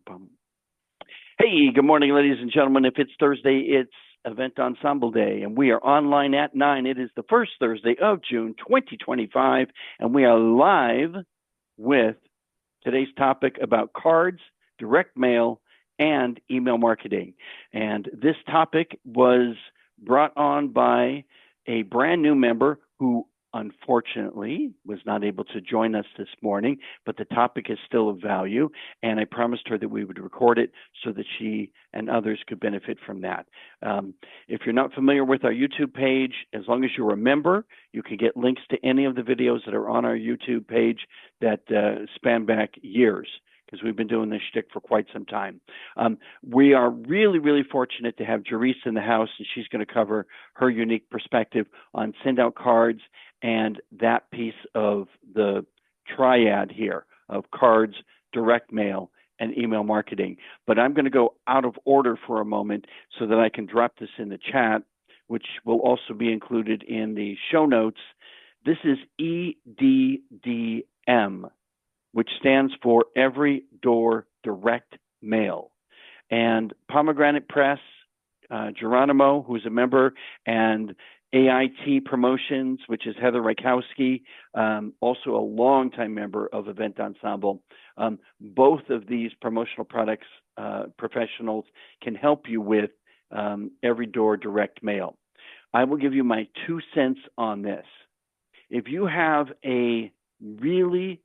bum. Hey, good morning, ladies and gentlemen. If it's Thursday, it's Event Ensemble Day, and we are online at 9. It is the first Thursday of June 2025, and we are live with today's topic about cards, direct mail, and email marketing. And this topic was brought on by a brand new member who unfortunately was not able to join us this morning, but the topic is still of value. And I promised her that we would record it so that she and others could benefit from that. If you're not familiar with our YouTube page, as long as you're a member, you can get links to any of the videos that are on our YouTube page that span back years, because we've been doing this shtick for quite some time. We are really, really fortunate to have Jerice in the house, and she's going to cover her unique perspective on send out cards and that piece of the triad here of cards, direct mail, and email marketing. But I'm going to go out of order for a moment so that I can drop this in the chat, which will also be included in the show notes. This is EDDM, which stands for Every Door Direct Mail. And Pomegranate Press, Geronimo, who's a member, and AIT Promotions, which is Heather Rykowski, also a longtime member of Event Ensemble. Both of these promotional products professionals can help you with Every Door Direct Mail. I will give you my 2 cents on this. If you have a really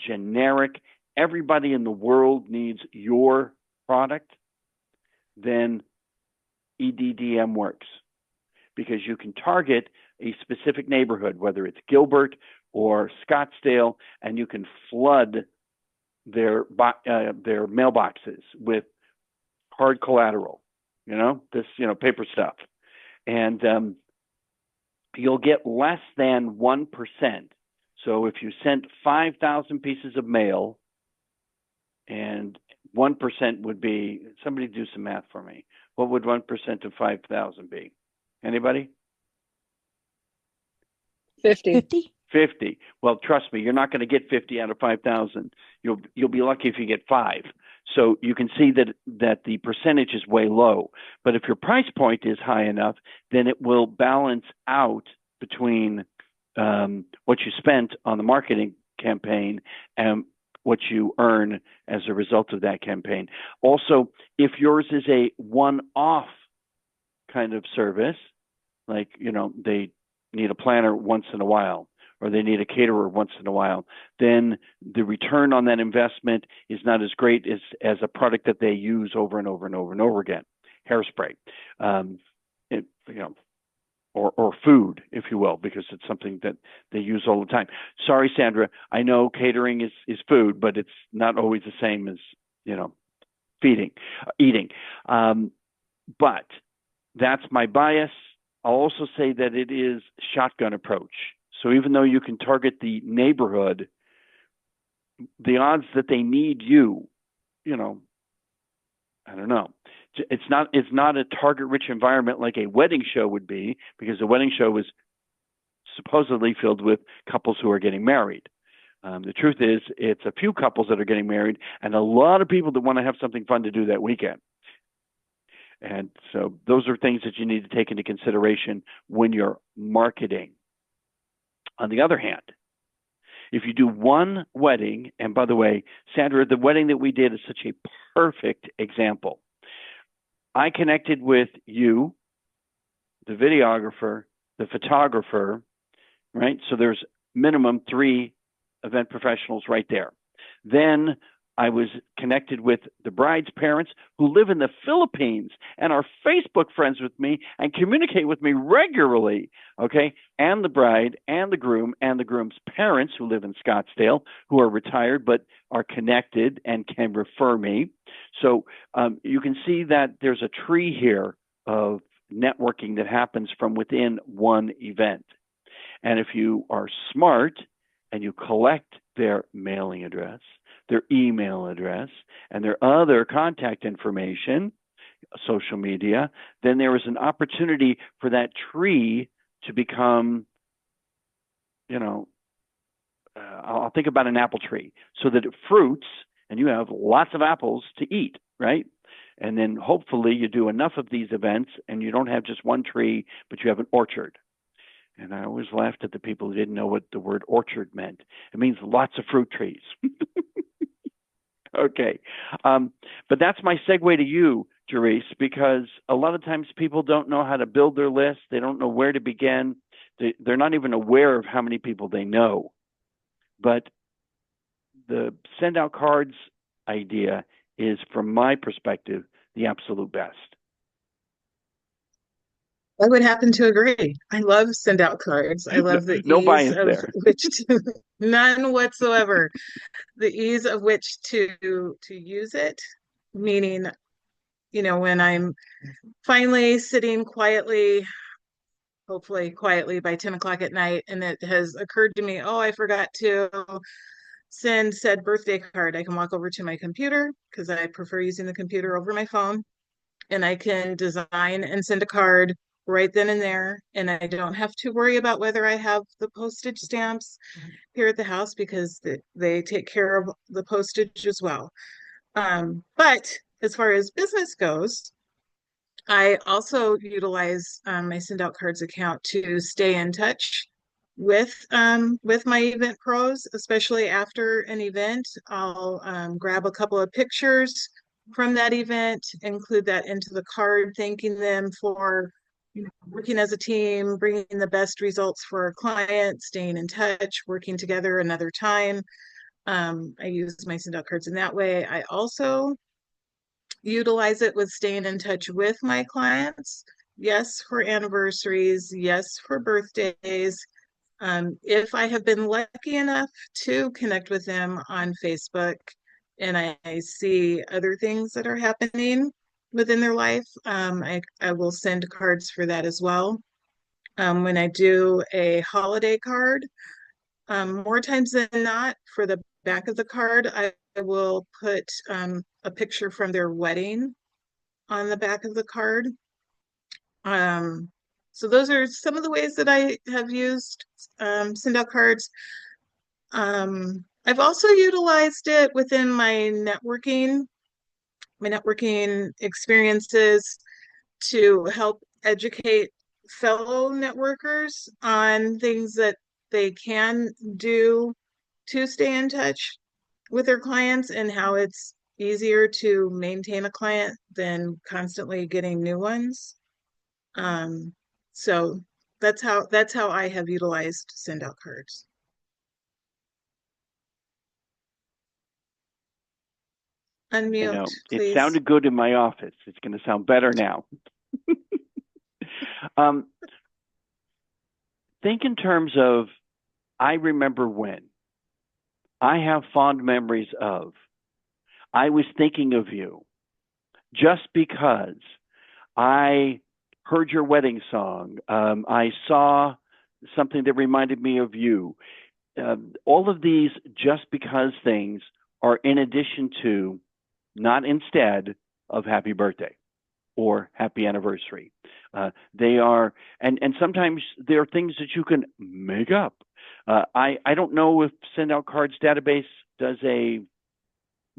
generic, everybody in the world needs your product, then EDDM works, because you can target a specific neighborhood, whether it's Gilbert or Scottsdale, and you can flood their mailboxes with hard collateral, paper stuff. And you'll get less than 1%. So if you sent 5,000 pieces of mail, and 1% would be, somebody do some math for me. What would 1% of 5,000 be? Anybody? 50. 50. Well, trust me, you're not going to get 50 out of 5,000. You'll be lucky if you get 5. So you can see that the percentage is way low. But if your price point is high enough, then it will balance out between what you spent on the marketing campaign and what you earn as a result of that campaign. Also, if yours is a one-off kind of service, like, they need a planner once in a while, or they need a caterer once in a while, then the return on that investment is not as great as a product that they use over and over and over and over again. Hairspray, or food, if you will, because it's something that they use all the time. Sorry, Sandra, I know catering is food, but it's not always the same as, eating. But that's my bias. I'll also say that it is shotgun approach. So even though you can target the neighborhood, the odds that they need you, I don't know. It's not a target-rich environment like a wedding show would be, because a wedding show is supposedly filled with couples who are getting married. The truth is, it's a few couples that are getting married and a lot of people that want to have something fun to do that weekend. And so those are things that you need to take into consideration when you're marketing. On the other hand, if you do one wedding, and by the way, Sandra, the wedding that we did is such a perfect example. I connected with you, the videographer, the photographer, right? So there's minimum 3 event professionals right there. Then I was connected with the bride's parents, who live in the Philippines and are Facebook friends with me and communicate with me regularly, okay? And the bride and the groom's parents, who live in Scottsdale, who are retired but are connected and can refer me. So you can see that there's a tree here of networking that happens from within one event. And if you are smart and you collect their mailing address, their email address, and their other contact information, social media, then there is an opportunity for that tree to become, I'll think about an apple tree, so that it fruits and you have lots of apples to eat, right? And then hopefully you do enough of these events and you don't have just one tree, but you have an orchard. And I always laughed at the people who didn't know what the word orchard meant. It means lots of fruit trees. Okay. But that's my segue to you, Jerice, because a lot of times people don't know how to build their list. They don't know where to begin. They're not even aware of how many people they know. But the send out cards idea is, from my perspective, the absolute best. I would happen to agree. I love send out cards. I love the No ease bias of there. which to, none whatsoever. The ease of which to use it, meaning, when I'm finally sitting quietly, hopefully quietly by 10 o'clock at night, and it has occurred to me, oh, I forgot to send said birthday card. I can walk over to my computer because I prefer using the computer over my phone, and I can design and send a card right then and there. And I don't have to worry about whether I have the postage stamps here at the house because they take care of the postage as well. But as far as business goes, I also utilize my Send Out Cards account to stay in touch with my event pros, especially after an event. I'll grab a couple of pictures from that event, include that into the card, thanking them for working as a team, bringing the best results for our clients, staying in touch, working together another time. I use my Send Out Cards in that way. I also utilize it with staying in touch with my clients. Yes, for anniversaries. Yes, for birthdays. If I have been lucky enough to connect with them on Facebook and I see other things that are happening within their life, I will send cards for that as well. When I do a holiday card, more times than not, for the back of the card, I will put a picture from their wedding on the back of the card. So those are some of the ways that I have used send out cards. I've also utilized it within my networking experiences to help educate fellow networkers on things that they can do to stay in touch with their clients and how it's easier to maintain a client than constantly getting new ones. So that's how I have utilized send out cards. Unmute, It please. sounded good in my office. It's going to sound better now. um, think in terms of, I remember when. I have fond memories of. I was thinking of you just because I heard your wedding song. I saw something that reminded me of you. All of these just because things are in addition to, not instead of happy birthday or happy anniversary. They are, and sometimes they are things that you can make up. I don't know if Send Out Cards database does a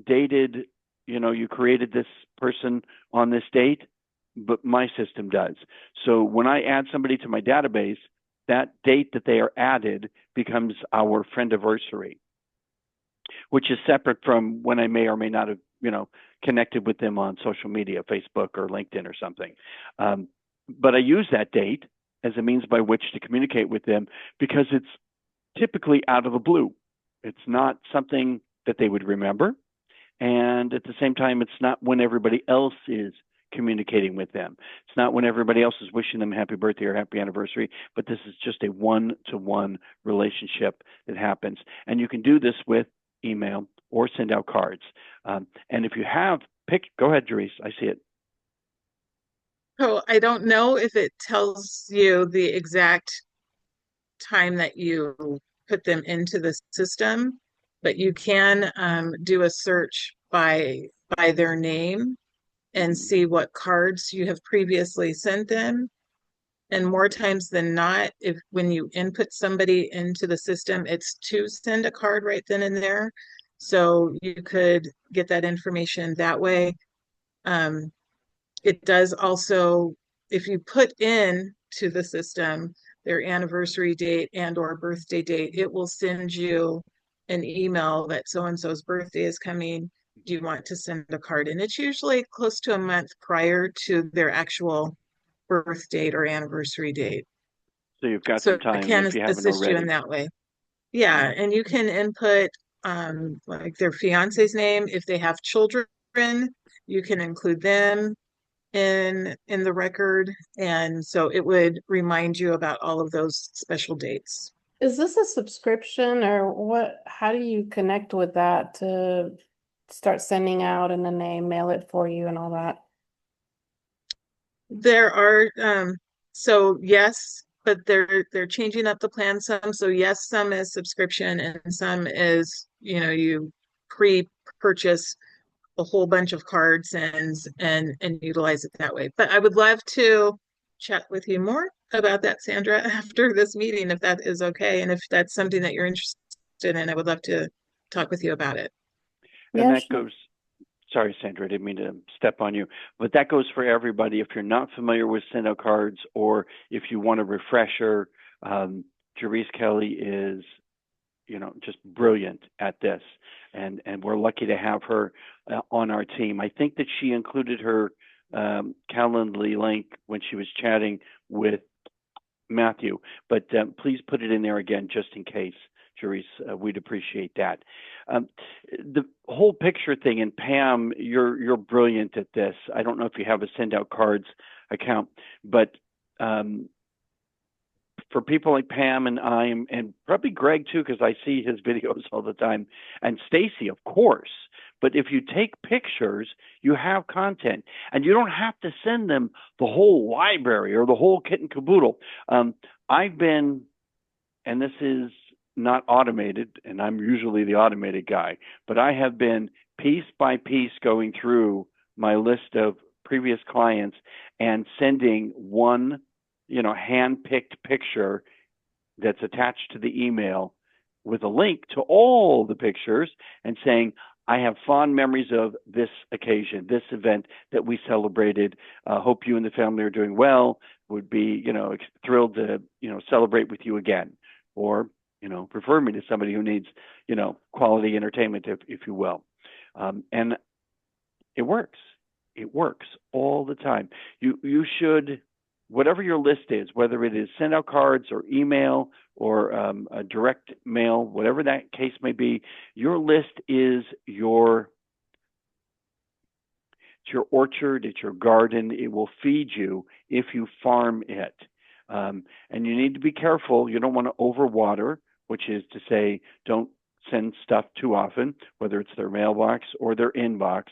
dated, you created this person on this date, but my system does. So when I add somebody to my database, that date that they are added becomes our friend anniversary, which is separate from when I may or may not have, connected with them on social media, Facebook or LinkedIn or something. But I use that date as a means by which to communicate with them because it's typically out of the blue. It's not something that they would remember. And at the same time, it's not when everybody else is communicating with them. It's not when everybody else is wishing them happy birthday or happy anniversary, but this is just a one-to-one relationship that happens. And you can do this with email or send out cards. And if you have go ahead, Jerice, I see it. So I don't know if it tells you the exact time that you put them into the system, but you can do a search by their name and see what cards you have previously sent them. And more times than not, if when you input somebody into the system, it's to send a card right then and there. So you could get that information that way. Um, it does also, if you put in to the system their anniversary date and or birthday date, it will send you an email that so-and-so's birthday is coming. Do you want to send a card? And it's usually close to a month prior to their actual birth date or anniversary date. So you've got some So it time can if you haven't assist you in already. that way. Yeah, and you can input like their fiance's name. If they have children, you can include them in the record. And so it would remind you about all of those special dates. Is this a subscription or what? How do you connect with that to start sending out and then they mail it for you and all that? There are so yes, but they're changing up the plan some. So yes, some is subscription and some is, you pre-purchase a whole bunch of cards and utilize it that way. But I would love to chat with you more about that, Sandra, after this meeting, if that is okay. And if that's something that you're interested in, I would love to talk with you about it. And Yeah, that sure. goes, sorry, Sandra, I didn't mean to step on you, but that goes for everybody. If you're not familiar with send out cards, or if you want a refresher, Jerice Kelly is, just brilliant at this, and we're lucky to have her on our team. I think that she included her Calendly link when she was chatting with Matthew, but please put it in there again just in case, Jerice. We'd appreciate that. The whole picture thing, and Pam, you're brilliant at this. I don't know if you have a send out cards account, but for people like Pam and I, and probably Greg too, because I see his videos all the time, and Stacy, of course. But if you take pictures, you have content, and you don't have to send them the whole library or the whole kit and caboodle. I've been, and this is not automated, and I'm usually the automated guy, but I have been piece by piece going through my list of previous clients and sending one, hand-picked picture that's attached to the email with a link to all the pictures and saying, I have fond memories of this occasion, this event that we celebrated. Hope you and the family are doing well. Would be, thrilled to, celebrate with you again. Or, refer me to somebody who needs, quality entertainment, if you will. And it works. It works all the time. You should, whatever your list is, whether it is send out cards or email or a direct mail, whatever that case may be, your list is it's your orchard, it's your garden. It will feed you if you farm it. And you need to be careful. You don't want to overwater, which is to say, don't send stuff too often, whether it's their mailbox or their inbox.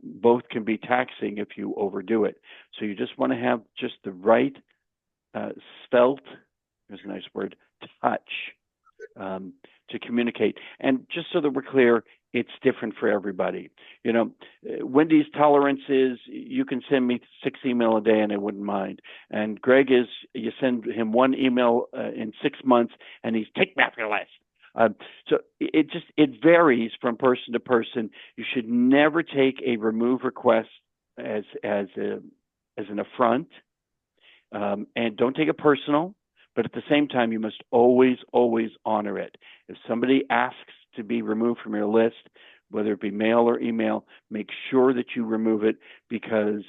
Both can be taxing if you overdo it. So you just want to have just the right svelte, there's a nice word, touch to communicate. And just so that we're clear, it's different for everybody. Wendy's tolerance is you can send me 6 emails a day and I wouldn't mind. And Greg is, you send him 1 email in 6 months and he's take me off your list. So it varies from person to person. You should never take a remove request as an affront, and don't take it personal. But at the same time, you must always honor it. If somebody asks to be removed from your list, whether it be mail or email, make sure that you remove it, because,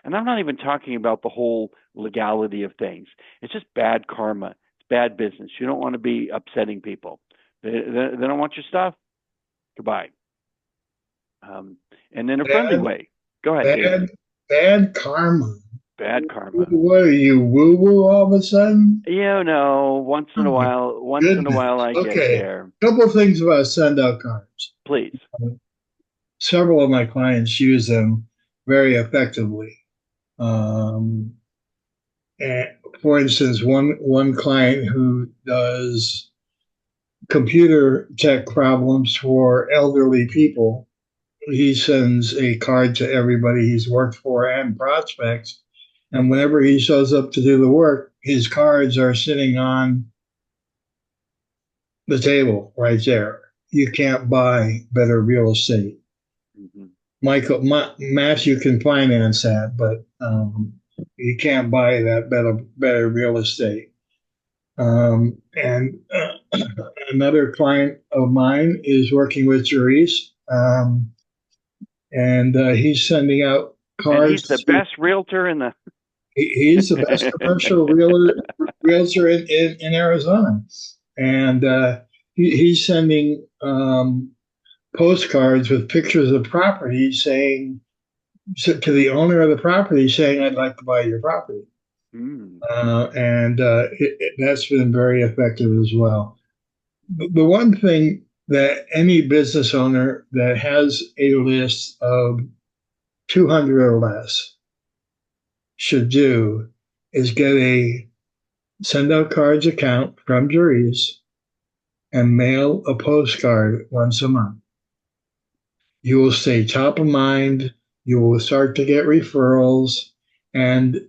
and I'm not even talking about the whole legality of things. It's just bad karma. It's bad business. You don't want to be upsetting people. They don't want your stuff. Goodbye. And in a friendly way. Go ahead, Dave. Bad karma. Bad karma. What are you, woo-woo all of a sudden? Once in a while I get there. Couple of things about send-out cards. Please. Several of my clients use them very effectively. And for instance, one client who does computer tech problems for elderly people, he sends a card to everybody he's worked for and prospects. And whenever he shows up to do the work, his cards are sitting on the table right there. you can't buy better real estate. Mhm. Matthew can finance that, but you can't buy that better real estate. And another client of mine is working with Therese, and he's sending out And he's cards the to. best realtor in the. He's the best commercial realtor in Arizona, and he's sending postcards with pictures of property saying to the owner of the property saying, "I'd like to buy your property." Mm. And that's been very effective as well. The one thing that any business owner that has a list of 200 or less should do is get a send out cards account from Juries and mail a postcard once a month. You will stay top of mind. You will start to get referrals, and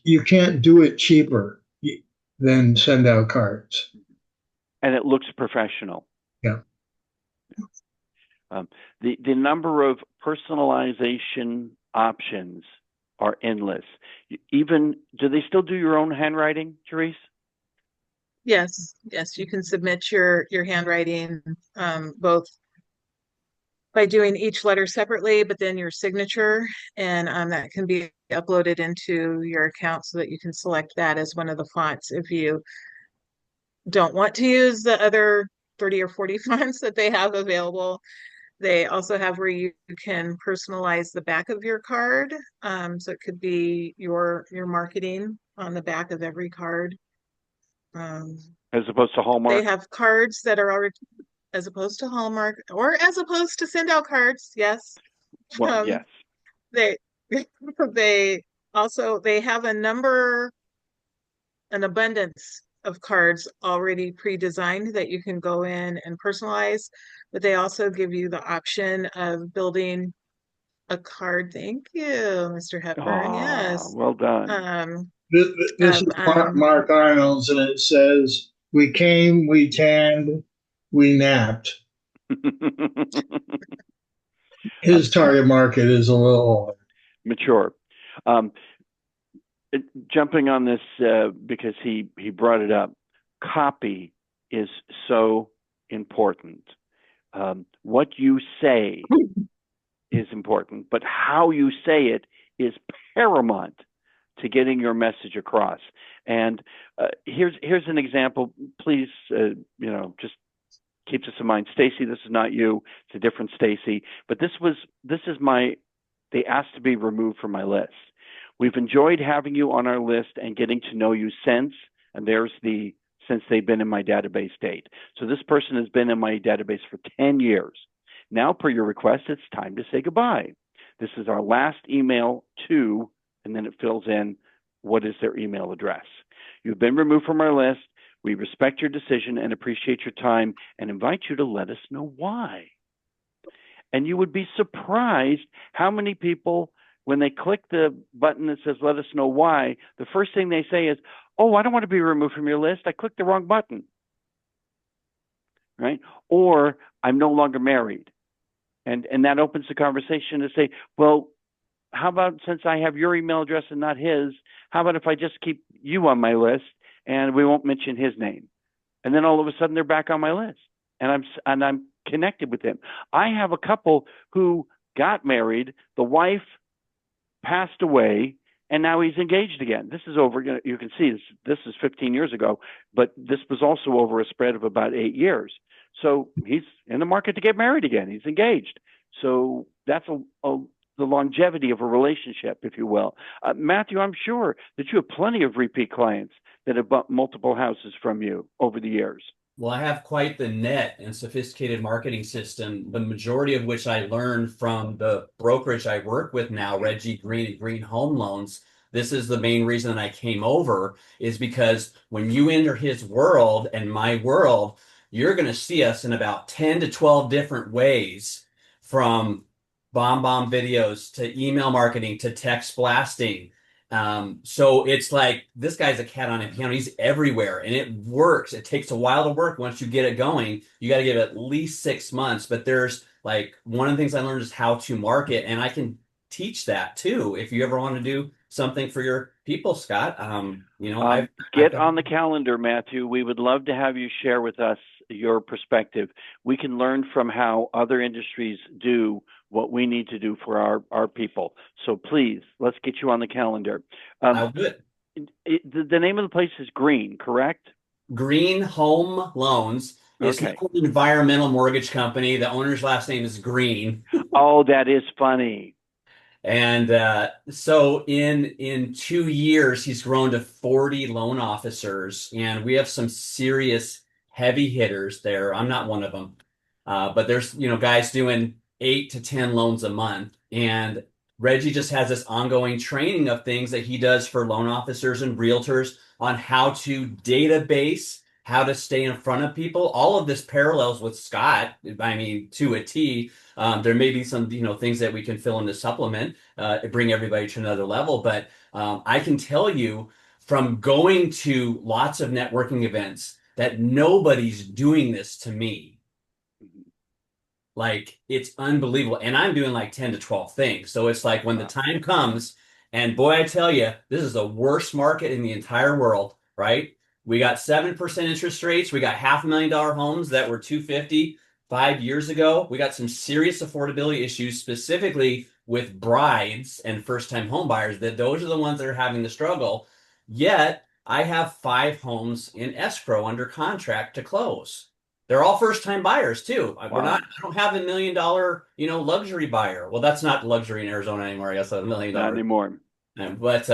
you can't do it cheaper than send out cards. And it looks professional. Yeah. The number of personalization options are endless. Even, do they still do your own handwriting, Therese? Yes, you can submit your handwriting, both by doing each letter separately, but then your signature, and that can be uploaded into your account so that you can select that as one of the fonts if you don't want to use the other 30 or 40 fonts that they have available. They also have where you can personalize the back of your card. So it could be your marketing on the back of every card. As opposed to Hallmark? They have cards that are already, as opposed to Hallmark, or as opposed to send out cards. Yes. Well, yes. They they have an abundance of cards already pre-designed that you can go in and personalize, but they also give you the option of building a card. Thank you, Mr. Hepburn. Yes. Well done. This is Mark Arnold's, and it says, "We came, we tanned, we napped." His target market is a little older. Mature. Jumping on this because he brought it up. Copy is so important. What you say is important, but how you say it is paramount to getting your message across. And here's an example. Please, just keep this in mind. Stacy, this is not you. It's a different Stacy. But they asked to be removed from my list. We've enjoyed having you on our list and getting to know you since they've been in my database date. So this person has been in my database for 10 years. Now, per your request, it's time to say goodbye. This is our last email to, and then it fills in what is their email address. You've been removed from our list. We respect your decision and appreciate your time and invite you to let us know why. And you would be surprised how many people, when they click the button that says let us know why, the first thing they say is, "Oh, I don't want to be removed from your list. I clicked the wrong button." Right? Or, "I'm no longer married." And that opens the conversation to say, "Well, how about, since I have your email address and not his, how about if I just keep you on my list and we won't mention his name?" And then all of a sudden they're back on my list, and I'm connected with them. I have a couple who got married. The wife passed away, and now he's engaged again. This is over. You can see this is 15 years ago, but this was also over a spread of about 8 years. So he's in the market to get married again. He's engaged. So that's the longevity of a relationship, if you will. Matthew, I'm sure that you have plenty of repeat clients that have bought multiple houses from you over the years. Well, I have quite the net and sophisticated marketing system, the majority of which I learned from the brokerage I work with now, Reggie Green and Green Home Loans. This is the main reason I came over, is because when you enter his world and my world, you're going to see us in about 10 to 12 different ways, from bomb videos to email marketing to text blasting. So it's like this guy's a cat on a piano. He's everywhere and it works. It takes a while to work. Once you get it going, you got to give it at least 6 months. But there's like one of the things I learned is how to market, and I can teach that too. If you ever want to do something for your people, Scott, I've Get got on the calendar, Matthew. We would love to have you share with us your perspective. We can learn from how other industries do what we need to do for our people. So please, let's get you on the calendar. I'll do it. The name of the place is Green, correct? Green Home Loans. It's Okay. not an environmental mortgage company. The owner's last name is Green. Oh, that is funny. And so in 2 years, he's grown to 40 loan officers, and we have some serious heavy hitters there. I'm not one of them, but there's guys doing 8 to 10 loans a month, and Reggie just has this ongoing training of things that he does for loan officers and realtors on how to database, how to stay in front of people. All of this parallels with Scott, I mean, to a T. There may be some, things that we can fill in to supplement, bring everybody to another level. But I can tell you from going to lots of networking events that nobody's doing this to me. Like, it's unbelievable. And I'm doing like 10 to 12 things. So it's like when the time comes, and boy, I tell you, this is the worst market in the entire world, right? We got 7% interest rates. We got $500,000 homes that were 250 5 years ago. We got some serious affordability issues, specifically with brides and first-time home buyers, that those are the ones that are having the struggle. Yet I have 5 homes in escrow under contract to close. They're all first-time buyers too. I don't have $1 million, luxury buyer. Well, that's not luxury in Arizona anymore. I guess $1 million. Not anymore. But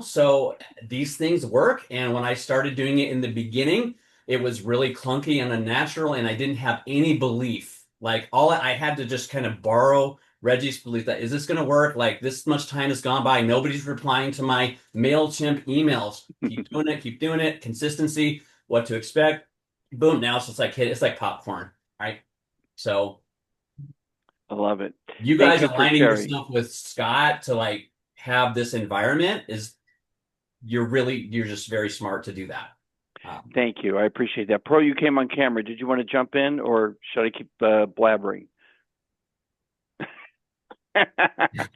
so these things work. And when I started doing it in the beginning, it was really clunky and unnatural, and I didn't have any belief. Like, all I had to just kind of borrow Reggie's belief that, is this going to work? Like, this much time has gone by. Nobody's replying to my MailChimp emails. Keep doing it. Consistency, what to expect. Boom. Now it's just like it's like popcorn, right? So I love it. you Thank guys you for aligning sharing. yourself with Scott to like have this environment you're just very smart to do that. Thank you. I appreciate that. Pro, you came on camera. Did you want to jump in, or should I keep blabbering?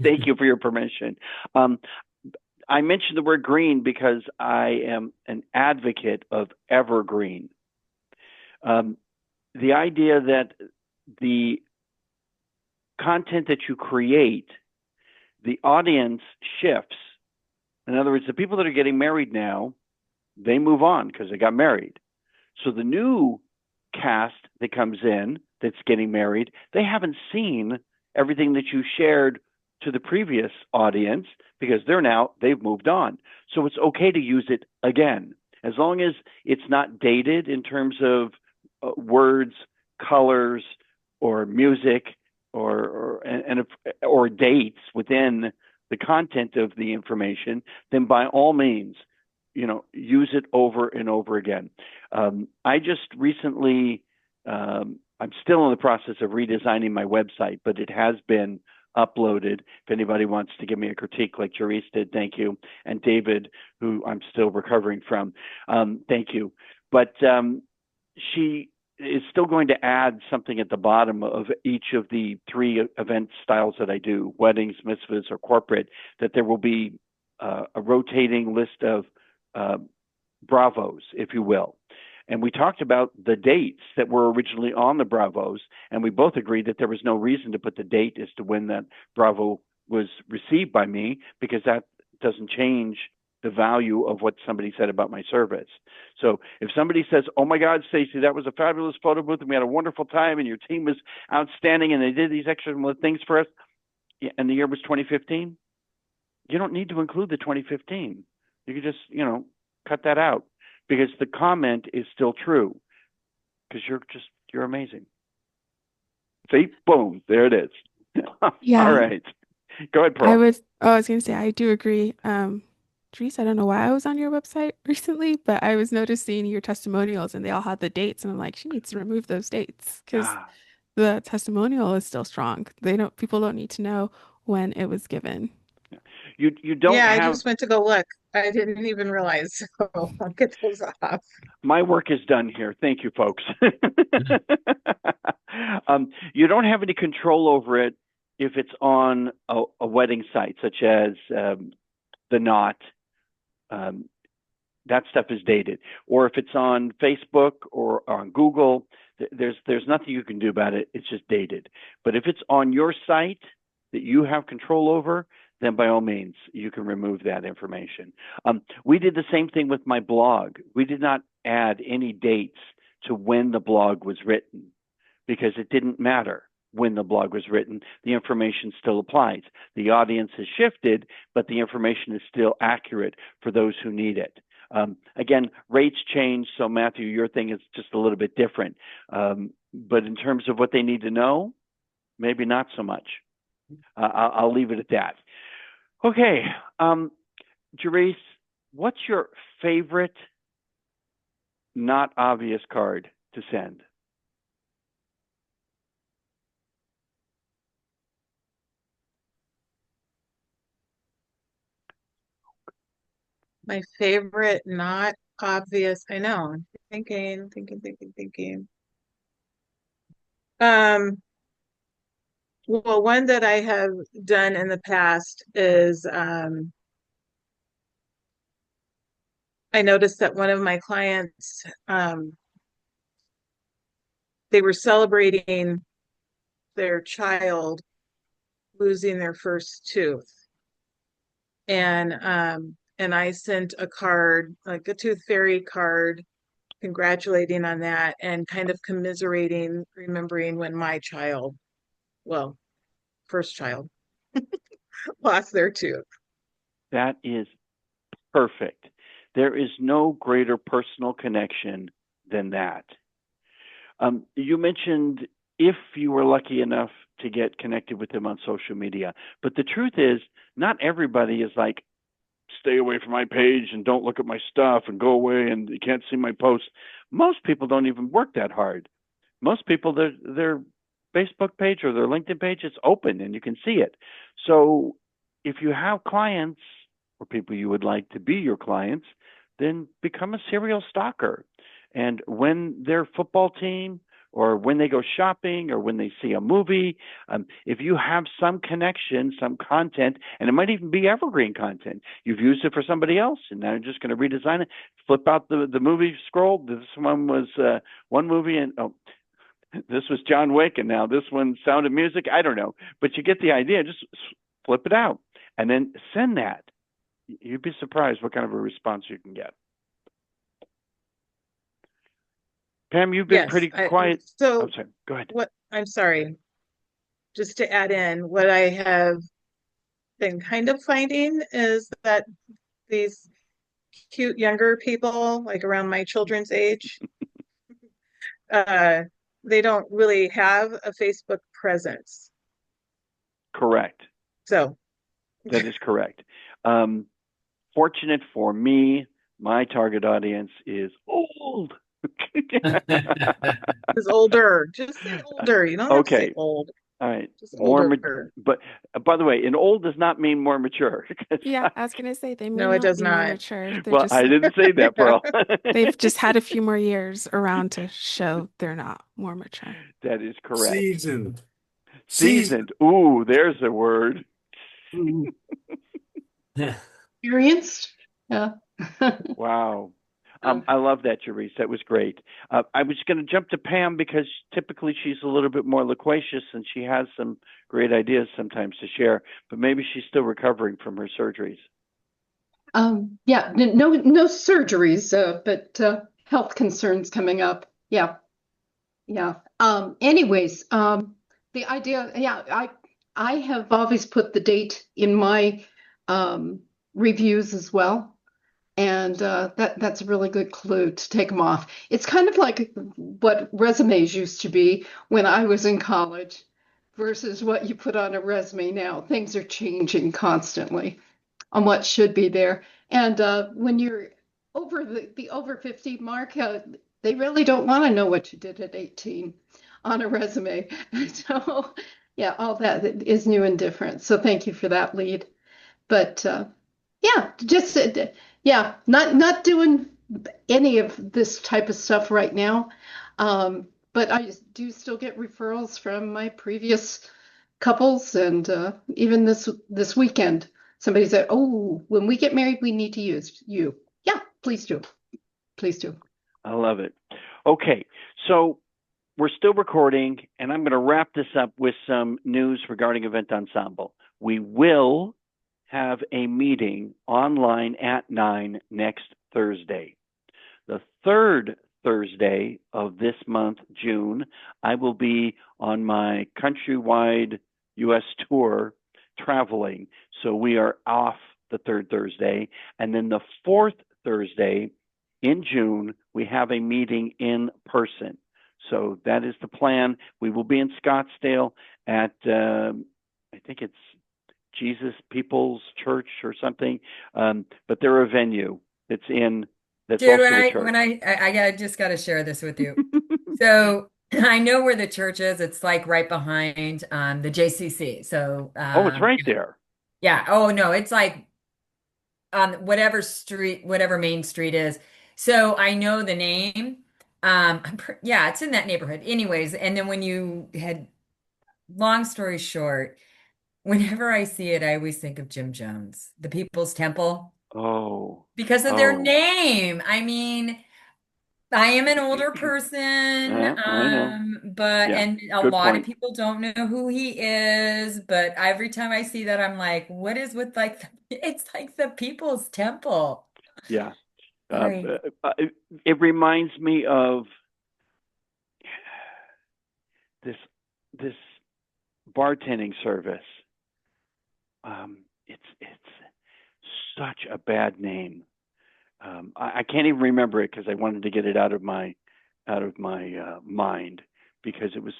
Thank you for your permission. I mentioned the word green because I am an advocate of evergreen. The idea that the content that you create, the audience shifts. In other words, the people that are getting married now, they move on because they got married. So the new cast that comes in that's getting married, they haven't seen everything that you shared to the previous audience because they've moved on. So it's okay to use it again, as long as it's not dated in terms of words, colors, or music, or dates within the content of the information. Then by all means, use it over and over again. I just recently, I'm still in the process of redesigning my website, but it has been uploaded. If anybody wants to give me a critique like Jerice did, thank you. And David, who I'm still recovering from, thank you. But she is still going to add something at the bottom of each of the 3 event styles that I do, weddings, mitzvahs, or corporate, that there will be a rotating list of bravos, if you will. And we talked about the dates that were originally on the bravos, and we both agreed that there was no reason to put the date as to when that bravo was received by me, because that doesn't change the value of what somebody said about my service. So if somebody says, "Oh my God, Stacy, that was a fabulous photo booth and we had a wonderful time and your team was outstanding and they did these extra things for us," and the year was 2015, you don't need to include the 2015. You could just, cut that out, because the comment is still true, because you're amazing. See, boom, there it is. Yeah. All right. Go ahead, Pro. I was going to say, I do agree. Therese, I don't know why I was on your website recently, but I was noticing your testimonials and they all had the dates. And I'm like, she needs to remove those dates because the testimonial is still strong. People don't need to know when it was given. You don't Yeah, I have just went to go look. I didn't even realize. So I'll get those off. my work is done here. Thank you, folks. You don't have any control over it if it's on a wedding site, such as The Knot. That stuff is dated. Or if it's on Facebook or on Google, there's nothing you can do about it. It's just dated. But if it's on your site that you have control over, then by all means, you can remove that information. We did the same thing with my blog. We did not add any dates to when the blog was written because it didn't matter when the blog was written. The information still applies. The audience has shifted, but the information is still accurate for those who need it. Again, rates change, so Matthew, your thing is just a little bit different. But in terms of what they need to know, maybe not so much. I'll leave it at that. Okay, Jerice, what's your favorite not obvious card to send? My favorite, not obvious. I know. Thinking. Well, one that I have done in the past is I noticed that one of my clients, they were celebrating their child losing their first tooth. And I sent a card, like a tooth fairy card, congratulating on that and kind of commiserating, remembering when my child, well, first child, lost their tooth. That is perfect. There is no greater personal connection than that. You mentioned if you were lucky enough to get connected with them on social media, but the truth is, not everybody is like, stay away from my page and don't look at my stuff and go away and you can't see my posts. Most people don't even work that hard. Most people, their Facebook page or their LinkedIn page, it's open and you can see it. So if you have clients or people you would like to be your clients, then become a serial stalker. And when their football team or when they go shopping or when they see a movie, if you have some connection, some content, and it might even be evergreen content, you've used it for somebody else and now you're just going to redesign it, flip out the movie scroll. This one was one movie and this was John Wick and now this one Sound of Music. I don't know, but you get the idea. Just flip it out and then send that. You'd be surprised what kind of a response you can get. Pam, you've been pretty quiet. So sorry. Go ahead. I'm sorry. Just to add in, what I have been kind of finding is that these cute younger people, like around my children's age, they don't really have a Facebook presence. Correct. So that is correct. Fortunate for me, my target audience is old. Is older. Just say older. You don't have to say old. All right. Just more older. But by the way, and old does not mean more mature. Yeah, I was gonna say they may No, it does be more not. mature. Well, I didn't say that, Pearl. They've just had a few more years around to show they're not more mature. That is correct. Seasoned. Ooh, there's a word. Experienced. Yeah. Wow. I love that, Jerice. That was great. I was going to jump to Pam because typically she's a little bit more loquacious and she has some great ideas sometimes to share, but maybe she's still recovering from her surgeries. Yeah, no surgeries, but health concerns coming up. Yeah. Anyways, the idea, I have always put the date in my reviews as well. And that's a really good clue to take them off. It's kind of like what resumes used to be when I was in college versus what you put on a resume now. Things are changing constantly on what should be there. And when you're over the over 50 mark, they really don't want to know what you did at 18 on a resume. So yeah, all that is new and different. So thank you for that lead. But yeah, just yeah, not doing any of this type of stuff right now. But I do still get referrals from my previous couples, and even this weekend, somebody said, "Oh, when we get married, we need to use you." Yeah, please do, please do. I love it. Okay, so we're still recording, and I'm going to wrap this up with some news regarding Event Ensemble. We will have a meeting online at 9 next Thursday. The third Thursday of this month, June, I will be on my countrywide U.S. tour traveling. So we are off the third Thursday. And then the fourth Thursday in June, we have a meeting in person. So that is the plan. We will be in Scottsdale at, I think it's Jesus People's Church or something. But they're a venue that's in, that's Dude, also a church. when I just got to share this with you. So I know where the church is. It's like right behind the JCC. So Oh, it's right there. yeah. Oh no, it's like on whatever street, whatever main street is. So I know the name. Yeah, it's in that neighborhood. Anyways, and then when you had, long story short, whenever I see it, I always think of Jim Jones, the People's Temple, Oh, because of their oh, name. I mean, I am an older person, I know. but Yeah, and a good lot of point. people don't know who he is, but every time I see that, I'm like, what is with like it's like the People's Temple. Yeah. Right. It reminds me of this bartending service. It's such a bad name. I can't even remember it because I wanted to get it out of my mind because it was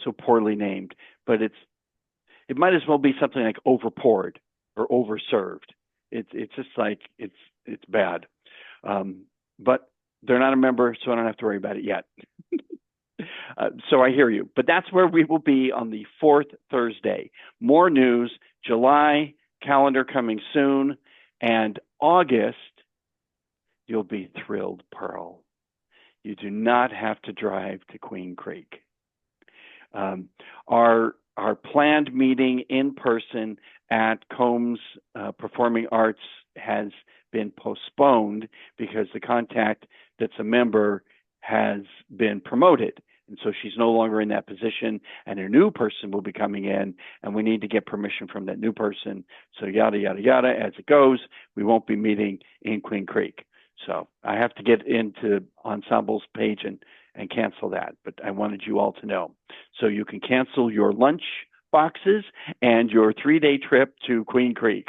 so poorly named. But it might as well be something like overpoured or overserved. It's just like it's bad. But they're not a member, so I don't have to worry about it yet. So I hear you. But that's where we will be on the fourth Thursday. More news, July calendar coming soon, and August, you'll be thrilled, Pearl. You do not have to drive to Queen Creek. Our planned meeting in person at Combs Performing Arts has been postponed because the contact that's a member has been promoted. And so she's no longer in that position, and a new person will be coming in, and we need to get permission from that new person. So yada, yada, yada, as it goes, we won't be meeting in Queen Creek. So I have to get into Ensemble's page and cancel that, but I wanted you all to know. So you can cancel your lunch boxes and your 3-day trip to Queen Creek.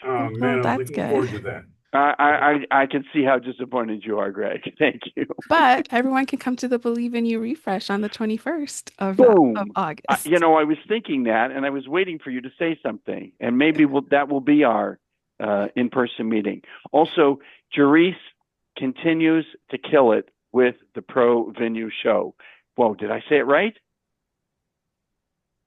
Oh man, Well, I'm that's looking good. forward to that. I can see how disappointed you are, Greg. Thank you. But everyone can come to the Believe in You refresh on the 21st of Boom. August. I was thinking that, and I was waiting for you to say something, and maybe that will be our in-person meeting. Also, Jerice continues to kill it with the Pro Venue show. Whoa, did I say it right?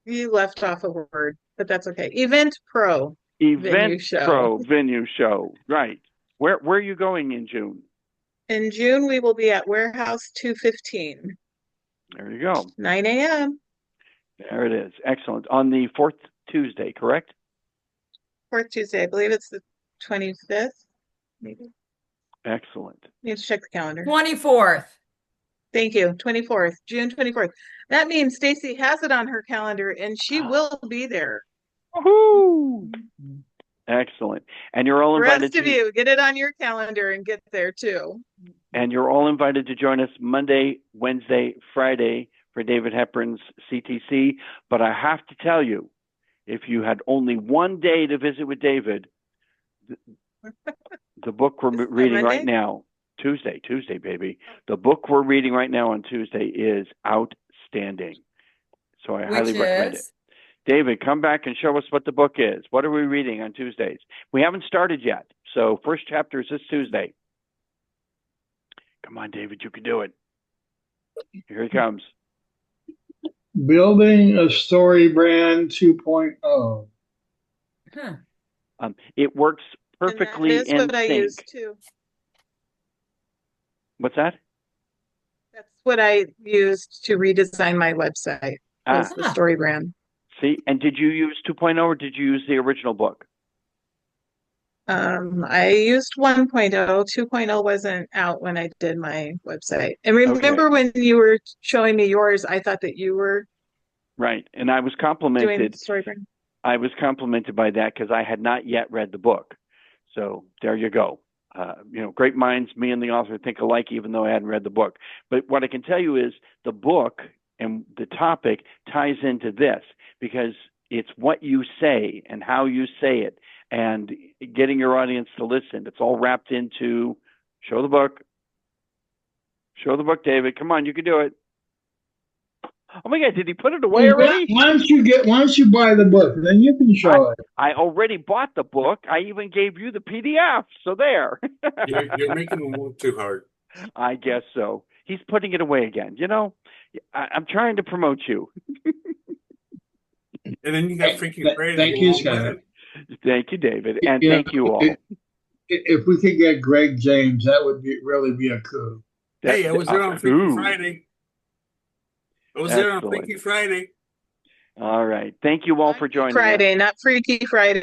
You left off a word, but that's okay. Event Pro Venue show. Pro Venue show. Right. Where are you going in June? In June, we will be at Warehouse 215, There you go. 9 a.m. There it is. Excellent. On the fourth Tuesday, correct? Fourth Tuesday. I believe it's the 25th. Maybe. Excellent. Need to check the calendar. 24th. Thank you. 24th, June 24th. That means Stacy has it on her calendar and she will be there. Woohoo! Excellent. And you're all The invited rest of you, get it on your calendar and get there too. And you're all invited to join us Monday, Wednesday, Friday for David Hepburn's CTC. But I have to tell you, if you had only one day to visit with David, the book we're reading right now, Tuesday, baby. The book we're reading right now on Tuesday is outstanding. So I highly recommend it. David, come back and show us what the book is. What are we reading on Tuesdays? We haven't started yet. So first chapter is this Tuesday. Come on, David, you can do it. Here he comes. Building a Story Brand 2.0. Huh. It works And that perfectly is in what I sync. use too. What's that? That's what I used to redesign my website, was the Ah. story brand. See, and did you use 2.0 or did you use the original book? I used 1.0. 2.0 wasn't out when I did my website. And remember when you were showing me yours, I thought that you were Right. And I was doing complimented. story brand. I was complimented by that because I had not yet read the book. So there you go. Great minds, me and the author think alike, even though I hadn't read the book. But what I can tell you is the book and the topic ties into this because it's what you say and how you say it and getting your audience to listen. It's all wrapped into show the book. Show the book, David. Come on, you can do it. Oh my God, did he put it away already? Once you buy the book, then you can show it. I already bought the book. I even gave you the PDF. So there. You're making them work too hard. I guess so. He's putting it away again. I'm trying to promote you. And then you got freaking Friday. Thank you, Scott. Thank you, David. And thank you all. If we could get Greg James, that would really be a coup. Hey, I was there on Freaky Friday. I was there on Excellent. Freaky Friday. All right. Thank you all for joining us. Friday, not Freaky Friday.